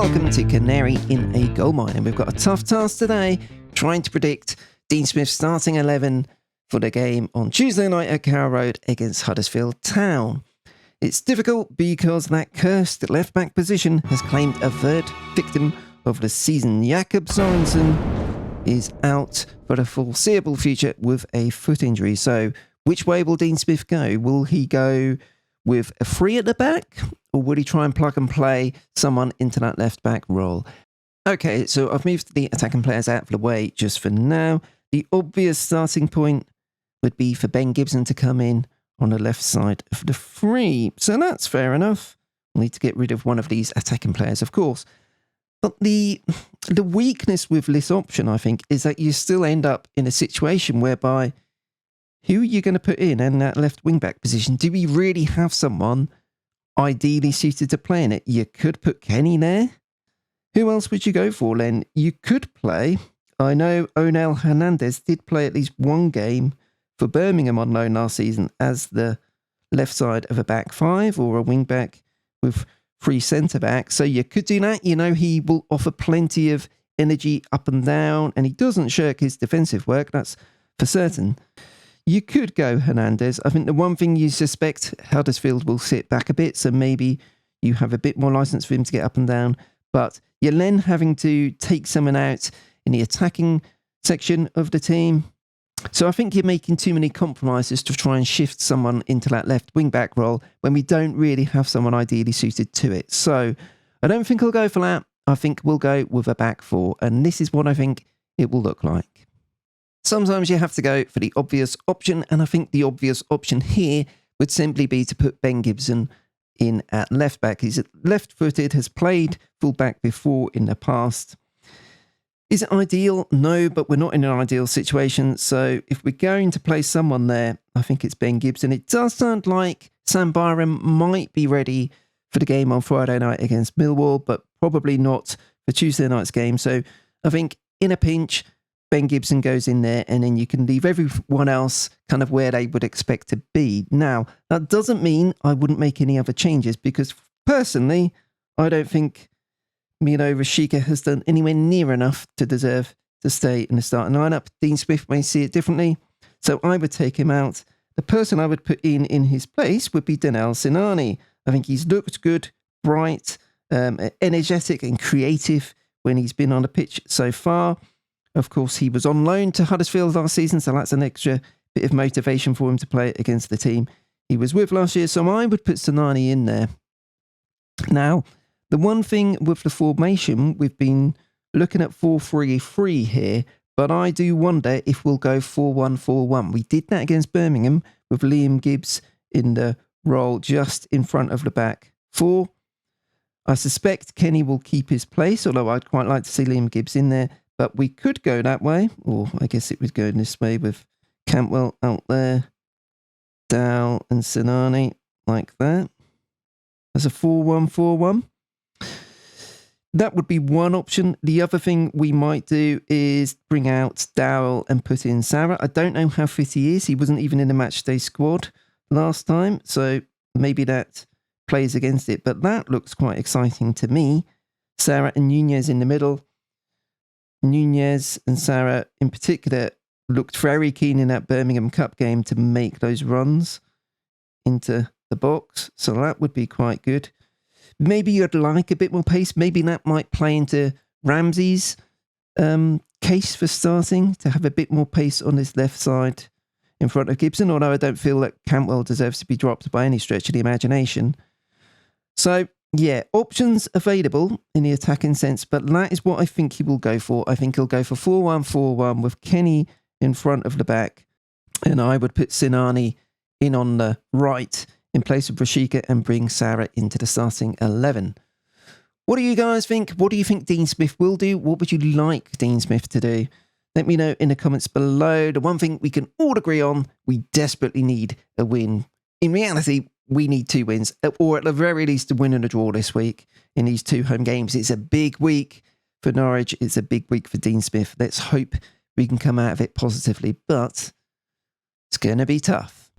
welcome to Canary in a Gold Mine. And we've got a tough task today, trying to predict Dean Smith's starting 11 for the game on Tuesday night at Carrow Road against Huddersfield Town. It's difficult because that cursed left-back position has claimed a third victim of the season. Jakob Sorensen is out for the foreseeable future with a foot injury. So which way will Dean Smith go? Will he go with a three at the back, or would he try and plug and play someone into that left-back role? Okay, so I've moved the attacking players out of the way just for now. The obvious starting point would be for Ben Gibson to come in on the left side of the three. So that's fair enough. We'll need to get rid of one of these attacking players, of course. But the weakness with this option, I think, is that you still end up in a situation whereby who are you going to put in that left wing-back position? Do we really have someone ideally suited to play in it? You could put Kenny there. Who else would you go for then? You could play, I know Onel Hernandez did play at least one game for Birmingham on loan last season as the left side of a back five or a wing-back with three centre-backs. So you could do that. You know, he will offer plenty of energy up and down, and he doesn't shirk his defensive work, that's for certain. You could go Hernandez. I think the one thing you suspect, Huddersfield will sit back a bit, so maybe you have a bit more license for him to get up and down. But you're then having to take someone out in the attacking section of the team. So I think you're making too many compromises to try and shift someone into that left wing-back role when we don't really have someone ideally suited to it. So I don't think I'll go for that. I think we'll go with a back four, and this is what I think it will look like. Sometimes you have to go for the obvious option, and I think the obvious option here would simply be to put Ben Gibson in at left back. He's left-footed, has played full-back before in the past. Is it ideal? No, but we're not in an ideal situation. So if we're going to play someone there, I think it's Ben Gibson. It does sound like Sam Byram might be ready for the game on Friday night against Millwall, but probably not for Tuesday night's game. So I think in a pinch, Ben Gibson goes in there, and then you can leave everyone else kind of where they would expect to be. Now, that doesn't mean I wouldn't make any other changes, because personally, I don't think Milo Rashica has done anywhere near enough to deserve to stay in the starting lineup. Dean Smith may see it differently, so I would take him out. The person I would put in his place would be Danel Sinani. I think he's looked good, bright, energetic and creative when he's been on the pitch so far. Of course, he was on loan to Huddersfield last season, so that's an extra bit of motivation for him to play against the team he was with last year. So I would put Sinani in there. Now, the one thing with the formation, we've been looking at 4-3-3 here, but I do wonder if we'll go 4-1-4-1. We did that against Birmingham with Liam Gibbs in the role just in front of the back four. I suspect Kenny will keep his place, although I'd quite like to see Liam Gibbs in there. But we could go that way, or I guess it would go this way with Cantwell out there, Dow and Sinani like that. As a 4-1-4-1. That would be one option. The other thing we might do is bring out Dowell and put in Sarah. I don't know how fit he is. He wasn't even in the matchday squad last time, so maybe that plays against it. But that looks quite exciting to me. Sarah and Nunez in the middle. Nunez and Sarah in particular looked very keen in that Birmingham Cup game to make those runs into the box. So that would be quite good. Maybe you'd like a bit more pace. Maybe that might play into Ramsey's case for starting, to have a bit more pace on his left side in front of Gibson, although I don't feel that Cantwell deserves to be dropped by any stretch of the imagination. So yeah, options available in the attacking sense, but that is what I think he will go for. I think he'll go for 4-1-4-1 with Kenny in front of the back, and I would put Sinani in on the right in place of Rashica and bring Sarah into the starting 11. What do you guys think? What do you think Dean Smith will do? What would you like Dean Smith to do? Let me know in the comments below. The one thing we can all agree on, we desperately need a win. In reality, we need 2 wins, or at the very least a win and a draw this week in these 2 home games. It's a big week for Norwich. It's a big week for Dean Smith. Let's hope we can come out of it positively, but it's going to be tough.